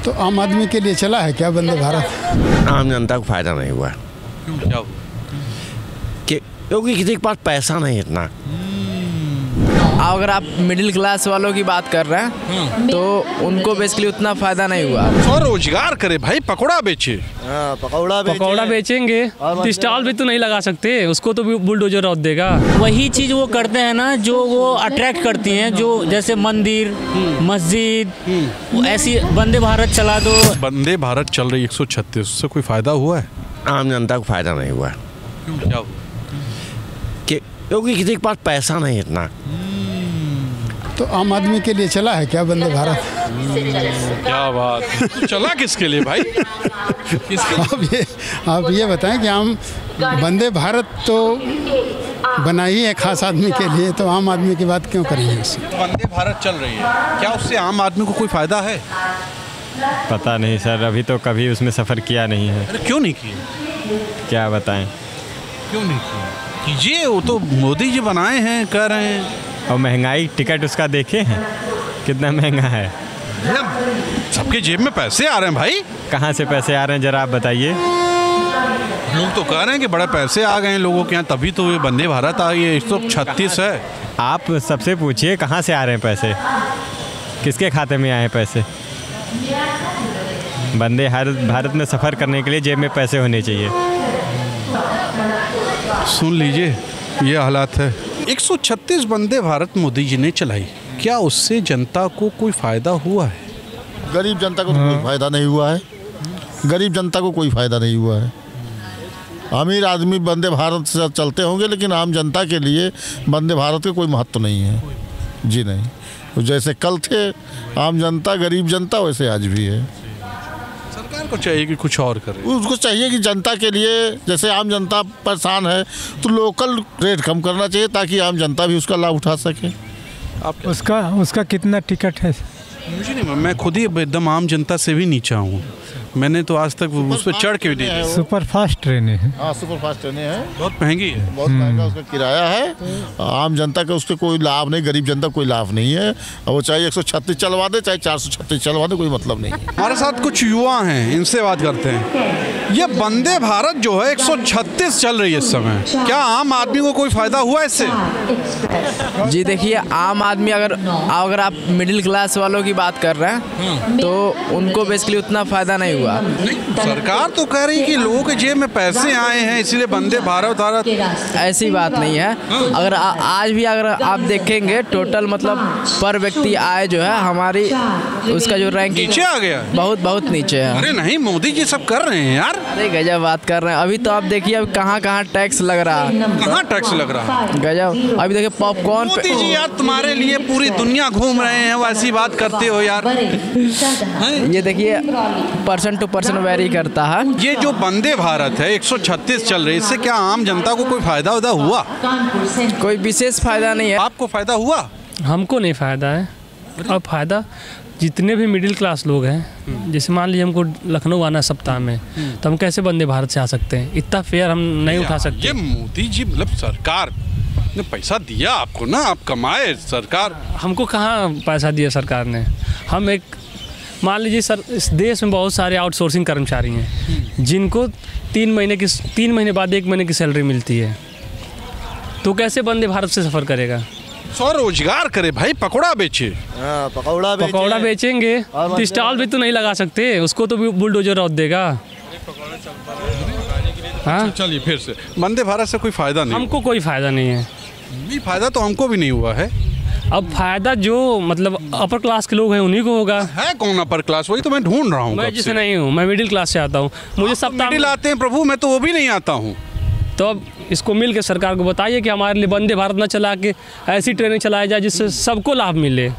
तो आम आदमी के लिए चला है क्या वंदे भारत? आम जनता को फायदा नहीं हुआ। क्या हुआ? क्योंकि किसी के पास पैसा नहीं इतना। अगर आप मिडिल क्लास वालों की बात कर रहे हैं तो उनको बेसिकली उतना फायदा नहीं हुआ। स्वरोजगार करे भाई, पकौड़ा बेचे। पकौड़ा बेचेंगे तो स्टॉल भी तो नहीं लगा सकते, उसको तो बुलडोजर रौद देगा। वही चीज़ वो करते हैं ना जो वो अट्रैक्ट करती हैं, जो जैसे मंदिर मस्जिद, ऐसी वंदे भारत चला दो। वंदे भारत चल रही 136, उससे कोई फायदा हुआ है? आम जनता को फायदा नहीं हुआ। क्या हुआ? क्योंकि किसी के पास पैसा नहीं इतना। तो आम आदमी के लिए चला है क्या वंदे भारत? क्या बात, तो चला किसके लिए भाई? आप ये बताएं कि आम वंदे भारत तो बना ही है खास आदमी के लिए, तो आम आदमी की बात क्यों करेंगे उससे? वंदे भारत चल रही है, क्या उससे आम आदमी को कोई फायदा है? पता नहीं सर, अभी तो कभी उसमें सफ़र किया नहीं है। अरे क्यों नहीं किए? क्या बताएं? क्यों नहीं किए? कीजिए, वो तो मोदी जी बनाए हैं, कह रहे हैं। और महंगाई, टिकट उसका देखे हैं कितना महंगा है। सबके जेब में पैसे आ रहे हैं भाई। कहाँ से पैसे आ रहे हैं जरा आप बताइए। लोग तो कह रहे हैं कि बड़े पैसे आ गए हैं लोगों के यहाँ, तभी तो ये वंदे भारत आ गई है। 136 है। आप सबसे पूछिए कहाँ से आ रहे हैं पैसे, किसके खाते में आए हैं पैसे। वंदे भारत में सफ़र करने के लिए जेब में पैसे होने चाहिए। सुन लीजिए, ये हालात है। 136 वंदे भारत मोदी जी ने चलाई, क्या उससे जनता को कोई फ़ायदा हुआ है? गरीब जनता को तो कोई फ़ायदा नहीं हुआ है। गरीब जनता को कोई फ़ायदा नहीं हुआ है। अमीर आदमी वंदे भारत से चलते होंगे, लेकिन आम जनता के लिए वंदे भारत का कोई महत्व नहीं है। जी नहीं, जैसे कल थे आम जनता गरीब जनता, वैसे आज भी है। सरकार को चाहिए कि कुछ और करे। उसको चाहिए कि जनता के लिए, जैसे आम जनता परेशान है तो लोकल रेट कम करना चाहिए, ताकि आम जनता भी उसका लाभ उठा सके। आप उसका कितना टिकट है? मुझे नहीं, मैं खुद ही एकदम आम जनता से भी नीचा हूँ। मैंने तो आज तक उस पर चढ़ के भी नहीं। सुपर फास्ट ट्रेनें हैं। हाँ, सुपर फास्ट ट्रेनें हैं। बहुत महंगी है, बहुत महंगा उसका किराया है। आम जनता का उसके कोई लाभ नहीं, गरीब जनता कोई लाभ नहीं है। वो चाहे 136 चलवा दे, चाहे 436 चलवा दे, कोई मतलब नहीं है। हमारे साथ कुछ युवा हैं, इनसे बात करते हैं। ये वंदे भारत जो है 136 चल रही है इस समय, क्या आम आदमी को कोई फायदा हुआ इससे? जी देखिए, आम आदमी अगर आप मिडिल क्लास वालों की बात कर रहे हैं तो उनको बेसिकली उतना फायदा नहीं हुआ। सरकार तो कह रही है कि लोगों के जेब में पैसे आए हैं, इसीलिए वंदे भारत। ऐसी बात नहीं है। अगर आज भी अगर आप देखेंगे टोटल मतलब पर व्यक्ति आय जो है हमारी, उसका जो रैंक नीचे आ गया, बहुत नीचे है। अरे नहीं, मोदी जी सब कर रहे हैं यार। अरे गजब बात कर रहे हैं। अभी तो आप देखिए अब कहाँ टैक्स लग रहा है। कहाँ टैक्स लग रहा है? गजब। अभी देखिए पॉपकॉर्न पे। मोदी जी यार तुम्हारे लिए पूरी दुनिया घूम रहे हैं, वैसी बात करते हो यार। ये देखिए पर्सन टू पर्सन वेरी करता है। ये जो वंदे भारत है 136 चल रही है, इससे क्या आम जनता को कोई फायदा हुआ? कोई विशेष फायदा नहीं है। आपको फायदा हुआ? हमको नहीं फायदा है। अब फायदा जितने भी मिडिल क्लास लोग हैं, जैसे मान लीजिए हमको लखनऊ आना सप्ताह में, तो हम कैसे वंदे भारत से आ सकते हैं? इतना फेयर हम नहीं उठा सकते। ये मोदी जी मतलब सरकार ने पैसा दिया आपको ना, आप कमाए। सरकार हमको कहाँ पैसा दिया सरकार ने? हम एक मान लीजिए सर, इस देश में बहुत सारे आउटसोर्सिंग कर्मचारी हैं जिनको 3 महीने बाद 1 महीने की सैलरी मिलती है, तो कैसे वंदे भारत से सफ़र करेगा? स्वरोजगार करे भाई, पकौड़ा बेचे। पकौड़ा बेचेंगे तो स्टॉल भी तो नहीं लगा सकते, उसको तो बुलडोजर रौद देगा। हाँ, चलिए फिर से वंदे भारत से कोई फायदा नहीं। हमको कोई फायदा नहीं है। नहीं, फायदा तो हमको भी नहीं हुआ है। अब फायदा जो मतलब अपर क्लास के लोग हैं उन्हीं को होगा। है कौन अपर क्लास? वही तो मैं ढूंढ रहा हूँ। मैं जिसे नहीं हूँ, मैं मिडिल क्लास से आता हूँ। मुझे सप्ताह मिडिल आते हैं प्रभु, मैं तो वो भी नहीं आता हूँ। तो अब इसको मिल के सरकार को बताइए कि हमारे लिए वंदे भारत न चला के ऐसी ट्रेनें चलाई जाए जिससे सबको लाभ मिले।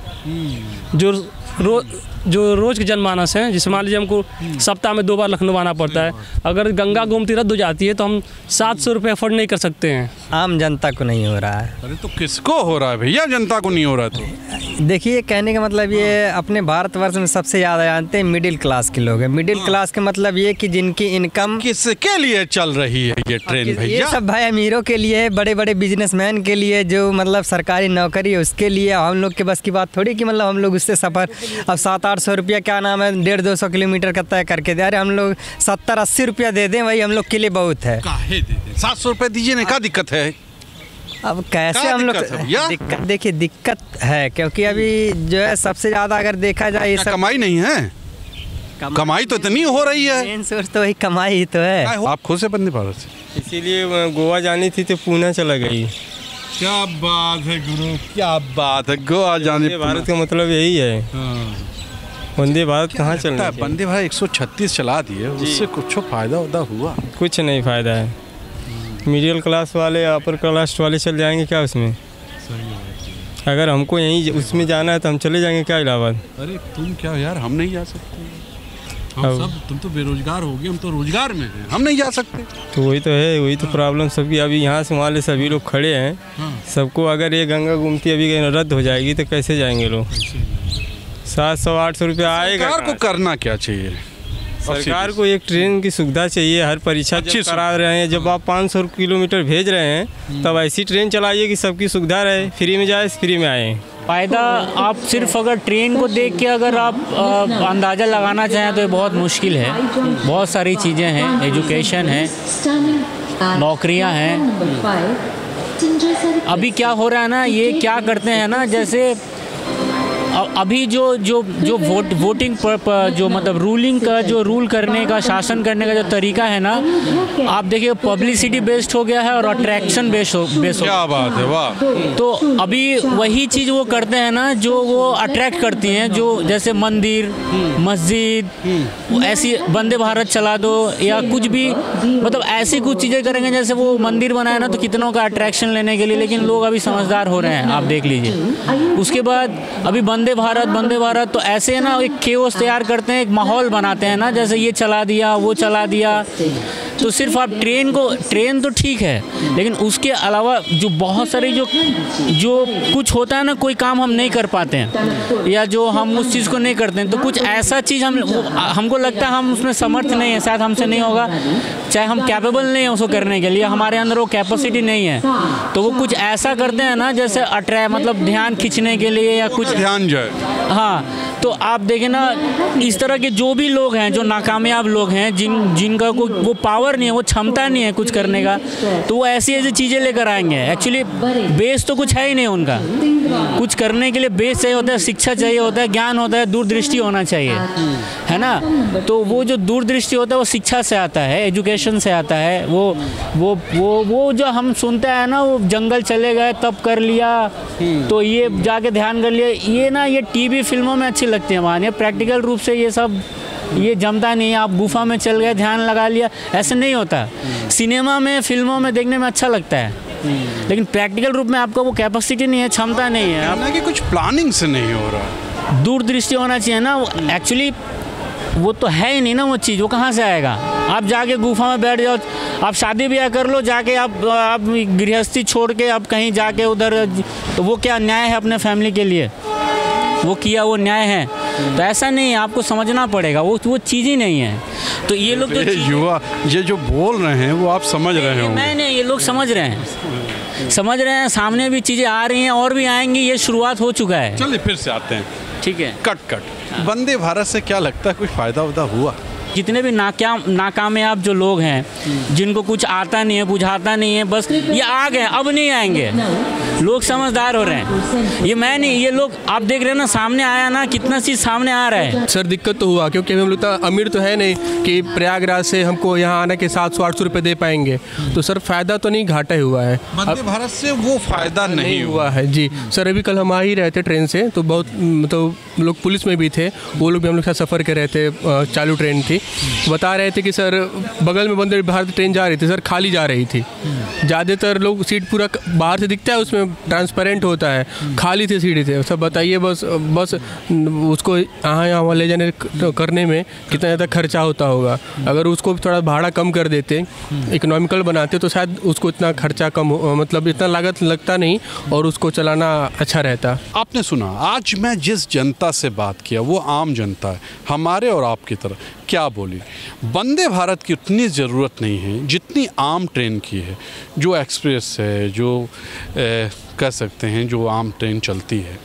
जो रोज़ के जनमानस हैं, जिससे मान लीजिए हमको सप्ताह में 2 बार लखनऊ आना पड़ता है, अगर गंगा गोमती रद्द हो जाती है तो हम 700 रुपये अफोर्ड नहीं कर सकते हैं। आम जनता को नहीं हो रहा है। अरे तो किसको हो रहा है भैया? जनता को नहीं हो रहा है तो देखिए, कहने का मतलब ये अपने भारतवर्ष में सबसे ज़्यादा जानते हैं मिडिल क्लास के लोग हैं। मिडिल क्लास के मतलब ये कि जिनकी इनकम किसके लिए चल रही है ये ट्रेन भैया? ये सब भाई अमीरों के लिए, बड़े बड़े बिजनेसमैन के लिए, जो मतलब सरकारी नौकरी है उसके लिए। हम लोग के बस की बात थोड़ी कि मतलब हम लोग उससे सफ़र अब 7-8 700-800 रुपया क्या नाम है 150-200 किलोमीटर का तय करके दे। अरे हम लोग 70-80 रुपया दे दें वही हम लोग के लिए बहुत है। काहे दे दें? 700 रुपये दीजिए ना, क्या दिक्कत है? अब कैसे हम लोग दिक्कत, देखिए दिक्कत है क्योंकि अभी जो है सबसे ज़्यादा अगर देखा जाए ये सब कमाई नहीं है। कमाई तो इतनी हो रही है, मेन सोर्स तो वही कमाई ही तो है। आप खुद से वंदे भारत से? इसीलिए गोवा जानी थी तो पूना चला गई। क्या बात है गुरु, क्या बात है, गोवा जाने। भारत का मतलब यही है। वंदे भारत कहाँ चलना है? वंदे भारत 136 चला दिए, उससे कुछ फायदा हुआ? कुछ नहीं फायदा है। मिडिल क्लास वाले अपर क्लास वाले चल जाएंगे क्या उसमें? अगर हमको यहीं उसमें जाना है तो हम चले जाएंगे क्या इलाहाबाद? अरे तुम क्या यार, हम नहीं जा सकते। हम सब, तुम तो बेरोजगार हो गए, हम तो रोजगार में हैं, हम नहीं जा सकते। तो वही तो है, वही तो प्रॉब्लम सबकी। अभी यहाँ से वहाँ सभी लोग खड़े हैं। सबको अगर ये गंगा गोमती अभी रद्द हो जाएगी तो कैसे जाएंगे लोग? 700-800 रुपया आएगा। सरकार को करना क्या चाहिए? सरकार को एक ट्रेन की सुविधा चाहिए। हर परीक्षा जब करा रहे हैं, जब आप 500 किलोमीटर भेज रहे हैं तब ऐसी ट्रेन चलाइए कि सबकी सुविधा रहे, फ्री में जाए फ्री में आए। फ़ायदा आप सिर्फ अगर ट्रेन को देख के अगर आप अंदाज़ा लगाना चाहें तो ये बहुत मुश्किल है। बहुत सारी चीज़ें हैं, एजुकेशन है, नौकरियां हैं। अभी क्या हो रहा है ना, ये क्या करते हैं ना, जैसे अभी जो वोटिंग जो मतलब रूलिंग का जो रूल करने का, शासन करने का जो तरीका है ना, आप देखिए पब्लिसिटी बेस्ड हो गया है और अट्रैक्शन बेस्ड हो। क्या बात है, वाह। तो अभी वही चीज़ वो करते हैं ना जो वो अट्रैक्ट करती हैं, जो जैसे मंदिर, मस्जिद, ऐसी वंदे भारत चला दो या कुछ भी, मतलब ऐसी कुछ चीज़ें करेंगे। जैसे वो मंदिर बनाया ना तो कितनों का अट्रैक्शन लेने के लिए, लेकिन लोग अभी समझदार हो रहे हैं, आप देख लीजिए। उसके बाद अभी वंदे भारत तो ऐसे है ना, एक केओस तैयार करते हैं, एक माहौल बनाते हैं ना, जैसे ये चला दिया वो चला दिया। तो सिर्फ आप ट्रेन तो ठीक है, लेकिन उसके अलावा जो बहुत सारे जो कुछ होता है ना, कोई काम हम नहीं कर पाते हैं या जो हम उस चीज़ को नहीं करते हैं, तो कुछ ऐसा चीज़ हमको लगता है हम उसमें समर्थ नहीं है, शायद हमसे नहीं होगा, चाहे हम कैपेबल नहीं है उसको करने के लिए, हमारे अंदर वो कैपेसिटी नहीं है। तो वो कुछ ऐसा करते हैं ना, जैसे मतलब ध्यान खींचने के लिए या कुछ ध्यान जाए। हाँ, तो आप देखें ना, इस तरह के जो भी लोग हैं, जो नाकामयाब लोग हैं, जिनका वो पावर नहीं है, वो क्षमता नहीं है कुछ करने का, तो वो ऐसी चीज़ें लेकर आएंगे। एक्चुअली बेस तो कुछ है ही नहीं उनका। कुछ करने के लिए बेस चाहिए होता है, शिक्षा चाहिए होता है, ज्ञान होता है, दूरदृष्टि होना चाहिए, है ना। तो वो जो दूरदृष्टि होता है वो शिक्षा से आता है, एजुकेशन से आता है। वो जो हम सुनते हैं ना, वो जंगल चले गए तब कर लिया, तो ये जाके ध्यान कर लिया, ये ना, ये टीवी फिल्मों में अच्छी लगती है वहाँ। प्रैक्टिकल रूप से ये सब ये जमता नहीं है। आप गुफा में चल गए, ध्यान लगा लिया, ऐसे नहीं होता। सिनेमा में, फिल्मों में देखने में अच्छा लगता है, लेकिन प्रैक्टिकल रूप में आपका वो कैपेसिटी नहीं है, क्षमता नहीं है। आपने कि कुछ प्लानिंग से नहीं हो रहा, दूरदृष्टि होना चाहिए ना। एक्चुअली वो तो है ही नहीं ना वो चीज़, वो कहाँ से आएगा? आप जाके गुफा में बैठ जाओ, आप शादी ब्याह कर लो जाके, आप गृहस्थी छोड़ के आप कहीं जाके उधर, तो वो क्या न्याय है अपने फैमिली के लिए? वो किया वो न्याय है? तो ऐसा नहीं है, आपको समझना पड़ेगा, वो चीज़ ही नहीं है। तो ये लोग युवा ये जो बोल रहे हैं वो आप समझ रहे हो? नहीं, ये लोग समझ रहे हैं, सामने भी चीज़ें आ रही हैं और भी आएंगी, ये शुरुआत हो चुका है। चलिए फिर से आते हैं, ठीक है। कट वंदे भारत से क्या लगता है, कुछ फ़ायदा हुआ? जितने भी नाकामयाब जो लोग हैं, जिनको कुछ आता नहीं है, बुझाता नहीं है, बस ये आ गए, अब नहीं आएंगे। लोग समझदार हो रहे हैं, ये मैं नहीं, ये लोग आप देख रहे हैं ना, सामने आया ना, कितना चीज़ सामने आ रहा है। सर दिक्कत तो हुआ, क्योंकि हम लोग अमीर तो है नहीं कि प्रयागराज से हमको यहाँ आने के 700-800 रुपये दे पाएंगे। तो सर फ़ायदा तो नहीं, घाटा ही हुआ है। वंदे भारत से वो फ़ायदा नहीं हुआ है जी। सर अभी कल हम आ ही रहे थे ट्रेन से, तो बहुत मतलब लोग पुलिस में भी थे, वो लोग भी हम लोग साथ सफ़र कर रहे थे, चालू ट्रेन थी। बता रहे थे कि सर बगल में वंदे भारत ट्रेन जा रही थी, सर खाली जा रही थी। ज़्यादातर लोग सीट पूरा बाहर से दिखता है, उसमें ट्रांसपेरेंट होता है, खाली थे सीटें थे। सब बताइए बस उसको यहाँ ले जाने करने में कितना ज़्यादा खर्चा होता होगा। अगर उसको थोड़ा भाड़ा कम कर देते, इकोनॉमिकल बनाते, तो शायद उसको इतना खर्चा कम, मतलब इतना लागत लगता नहीं और उसको चलाना अच्छा रहता। आपने सुना, आज मैं जिस जनता से बात किया वो आम जनता है, हमारे और आपकी तरह। क्या बोली? वंदे भारत की उतनी ज़रूरत नहीं है जितनी आम ट्रेन की है, जो एक्सप्रेस है, जो कह सकते हैं जो आम ट्रेन चलती है।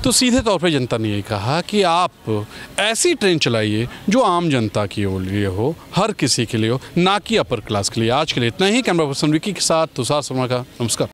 तो सीधे तौर पे जनता ने यही कहा कि आप ऐसी ट्रेन चलाइए जो आम जनता के लिए हो, हर किसी के लिए हो, ना कि अपर क्लास के लिए। आज के लिए इतना ही। कैमरा पर्सन विकी के साथ तुषार शर्मा का नमस्कार।